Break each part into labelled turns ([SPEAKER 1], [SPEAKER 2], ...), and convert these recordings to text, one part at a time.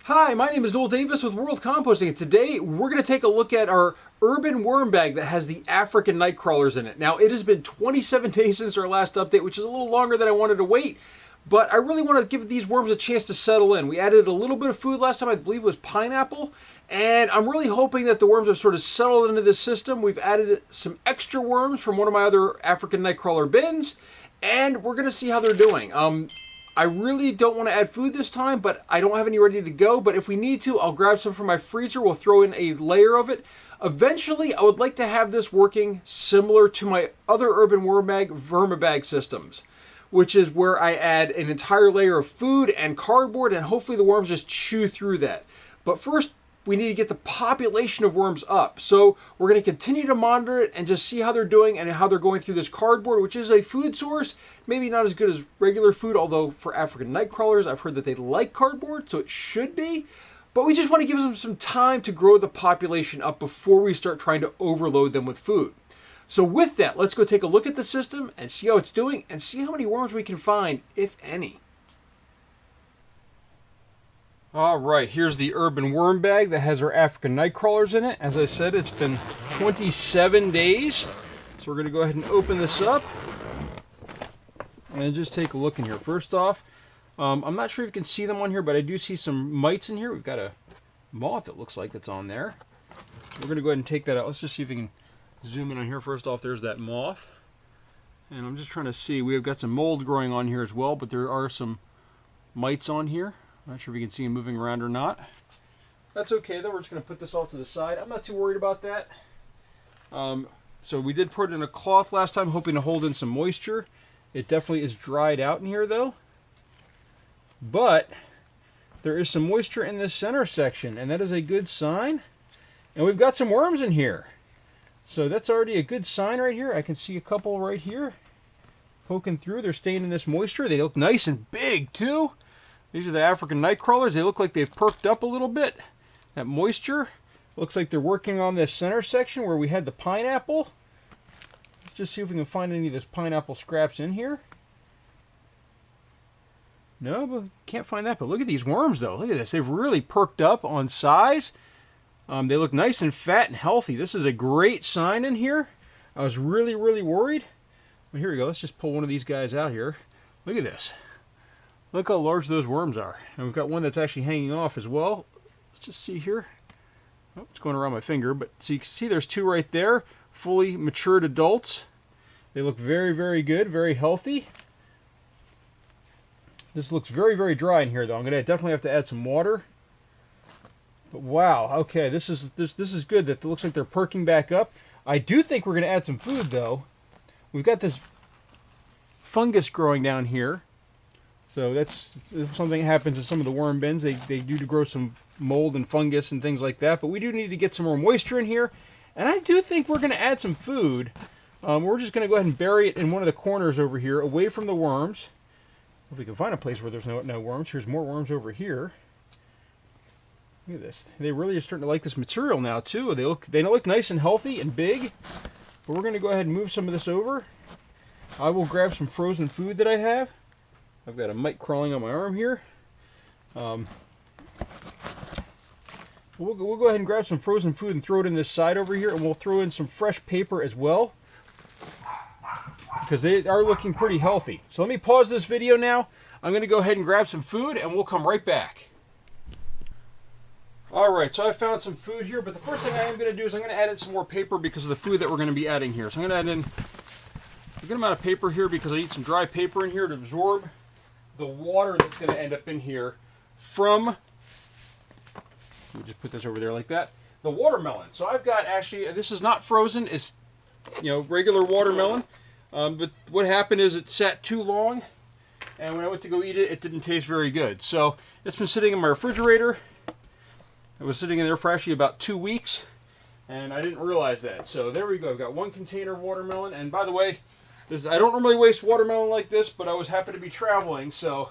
[SPEAKER 1] Hi, my name is Noel Davis with World Composting, and today we're going to take a look at our urban worm bag that has the African Nightcrawlers in it. Now, it has been 27 days since our last update, which is a little longer than I wanted to wait, but I really want to give these worms a chance to settle in. We added a little bit of food last time, I believe it was pineapple, and I'm really hoping that the worms have sort of settled into this system. We've added some extra worms from one of my other African Nightcrawler bins, and we're going to see how they're doing. I really don't want to add food this time, but I don't have any ready to go. But if we need to, I'll grab some from my freezer. We'll throw in a layer of it. Eventually, I would like to have this working similar to my other urban worm bag vermibag systems, which is where I add an entire layer of food and cardboard, and hopefully the worms just chew through that. But first, we need to get the population of worms up. So we're going to continue to monitor it and just see how they're doing and how they're going through this cardboard, which is a food source. Maybe not as good as regular food, although for African Nightcrawlers, I've heard that they like cardboard, so it should be. But we just want to give them some time to grow the population up before we start trying to overload them with food. So with that, let's go take a look at the system and see how it's doing and see how many worms we can find, if any. Alright, here's the urban worm bag that has our African Nightcrawlers in it. As I said, it's been 27 days. So we're going to go ahead and open this up and just take a look in here. First off, I'm not sure if you can see them on here, but I do see some mites in here. We've got a moth, it looks like, that's on there. We're going to go ahead and take that out. Let's just see if we can zoom in on here. First off, there's that moth. And I'm just trying to see. We have got some mold growing on here as well, but there are some mites on here. I'm not sure if you can see them moving around or not. That's okay though, we're just going to put this off to the side. I'm not too worried about that. So we did put it in a cloth last time, hoping to hold in some moisture. It definitely is dried out in here though. But there is some moisture in this center section, and that is a good sign. And we've got some worms in here. So that's already a good sign right here. I can see a couple right here poking through. They're staying in this moisture. They look nice and big too. These are the African Nightcrawlers. They look like they've perked up a little bit. That moisture. Looks like they're working on this center section where we had the pineapple. Let's just see if we can find any of this pineapple scraps in here. No, but can't find that. But look at these worms though. Look at this. They've really perked up on size. They look nice and fat and healthy. This is a great sign in here. I was really, really worried. Well, here we go. Let's just pull one of these guys out here. Look at this. Look how large those worms are. And we've got one that's actually hanging off as well. Let's just see here. Oh, it's going around my finger. But so you can see there's two right there. Fully matured adults. They look very, very good. Very healthy. This looks very, very dry in here though. I'm going to definitely have to add some water. But wow. Okay, this is good. That looks like they're perking back up. I do think we're going to add some food though. We've got this fungus growing down here. So that's something that happens in some of the worm bins. They do grow some mold and fungus and things like that. But we do need to get some more moisture in here. And I do think we're going to add some food. We're just going to go ahead and bury it in one of the corners over here, away from the worms. If we can find a place where there's no worms. Here's more worms over here. Look at this. They really are starting to like this material now too. They look nice and healthy and big. But we're going to go ahead and move some of this over. I will grab some frozen food that I have. I've got a mite crawling on my arm here. We'll go ahead and grab some frozen food and throw it in this side over here, and we'll throw in some fresh paper as well, because they are looking pretty healthy. So let me pause this video now. I'm going to go ahead and grab some food, and we'll come right back. Alright, so I found some food here, but the first thing I am going to do is I'm going to add in some more paper because of the food that we're going to be adding here. So I'm going to add in a good amount of paper here because I need some dry paper in here to absorb the water that's going to end up in here from, let me just put this over there like that, the watermelon. So I've got, actually, this is not frozen, it's, regular watermelon, but what happened is it sat too long, and when I went to go eat it, it didn't taste very good. So it's been sitting in my refrigerator. It was sitting in there for actually about 2 weeks, and I didn't realize that. So there we go. I've got one container of watermelon, and by the way, I don't normally waste watermelon like this, but I was happy to be traveling, so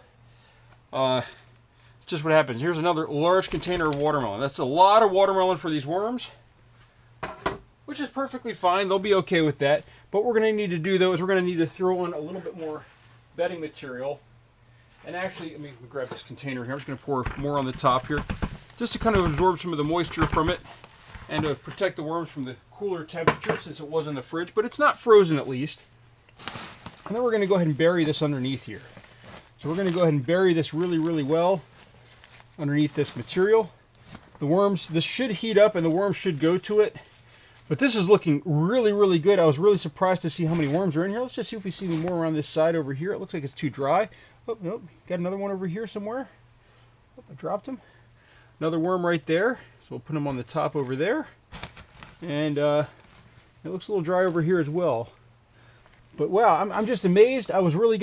[SPEAKER 1] it's just what happens. Here's another large container of watermelon. That's a lot of watermelon for these worms, which is perfectly fine. They'll be okay with that. But what we're going to need to do, though, is we're going to need to throw in a little bit more bedding material. And actually, let me grab this container here. I'm just going to pour more on the top here, just to kind of absorb some of the moisture from it and to protect the worms from the cooler temperature since it was in the fridge, but it's not frozen at least. And then we're going to go ahead and bury this underneath here. So we're going to go ahead and bury this really, really well underneath this material. The worms, this should heat up and the worms should go to it. But this is looking really, really good. I was really surprised to see how many worms are in here. Let's just see if we see any more around this side over here. It looks like it's too dry. Oh, nope. Got another one over here somewhere. Oh, I dropped him. Another worm right there. So we'll put him on the top over there. And it looks a little dry over here as well. But wow, I'm just amazed. I was really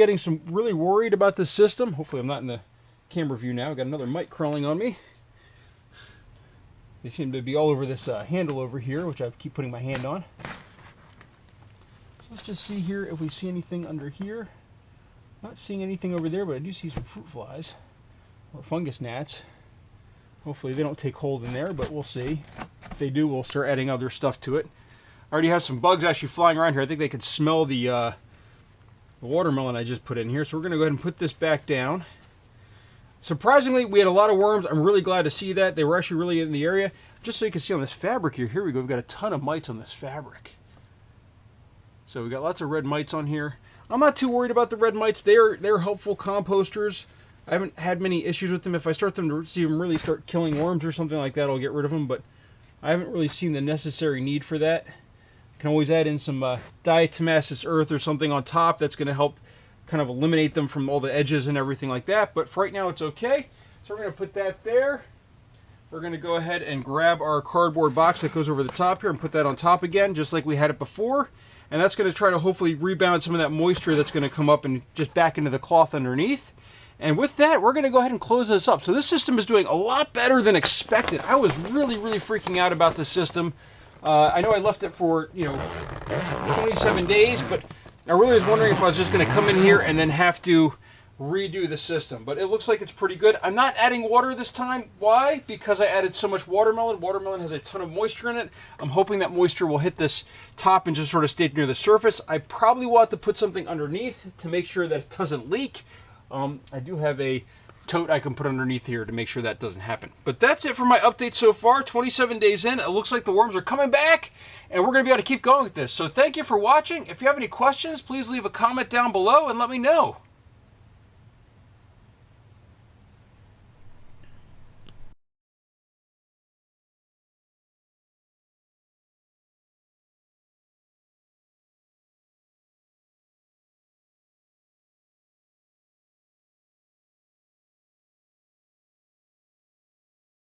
[SPEAKER 1] really worried about this system. Hopefully I'm not in the camera view now. I've got another mite crawling on me. They seem to be all over this handle over here, which I keep putting my hand on. So let's just see here if we see anything under here. Not seeing anything over there, but I do see some fruit flies or fungus gnats. Hopefully they don't take hold in there, but we'll see. If they do, we'll start adding other stuff to it. I already have some bugs actually flying around here. I think they could smell the watermelon I just put in here. So we're going to go ahead and put this back down. Surprisingly, we had a lot of worms. I'm really glad to see that. They were actually really in the area. Just so you can see on this fabric here. Here we go. We've got a ton of mites on this fabric. So we've got lots of red mites on here. I'm not too worried about the red mites. They're helpful composters. I haven't had many issues with them. If I start them to see them really start killing worms or something like that, I'll get rid of them. But I haven't really seen the necessary need for that. You can always add in some diatomaceous earth or something on top. That's going to help kind of eliminate them from all the edges and everything like that. But for right now, it's okay. So we're going to put that there. We're going to go ahead and grab our cardboard box that goes over the top here and put that on top again, just like we had it before. And that's going to try to hopefully rebound some of that moisture that's going to come up and just back into the cloth underneath. And with that, we're going to go ahead and close this up. So this system is doing a lot better than expected. I was really, really freaking out about this system. I know I left it for, 27 days, but I really was wondering if I was just going to come in here and then have to redo the system. But it looks like it's pretty good. I'm not adding water this time. Why? Because I added so much watermelon. Watermelon has a ton of moisture in it. I'm hoping that moisture will hit this top and just sort of stay near the surface. I probably will have to put something underneath to make sure that it doesn't leak. I do have a tote I can put underneath here to make sure that doesn't happen. But that's it for my update so far. 27 days in, it looks like the worms are coming back, and we're going to be able to keep going with this. So thank you for watching. If you have any questions, please leave a comment down below and let me know.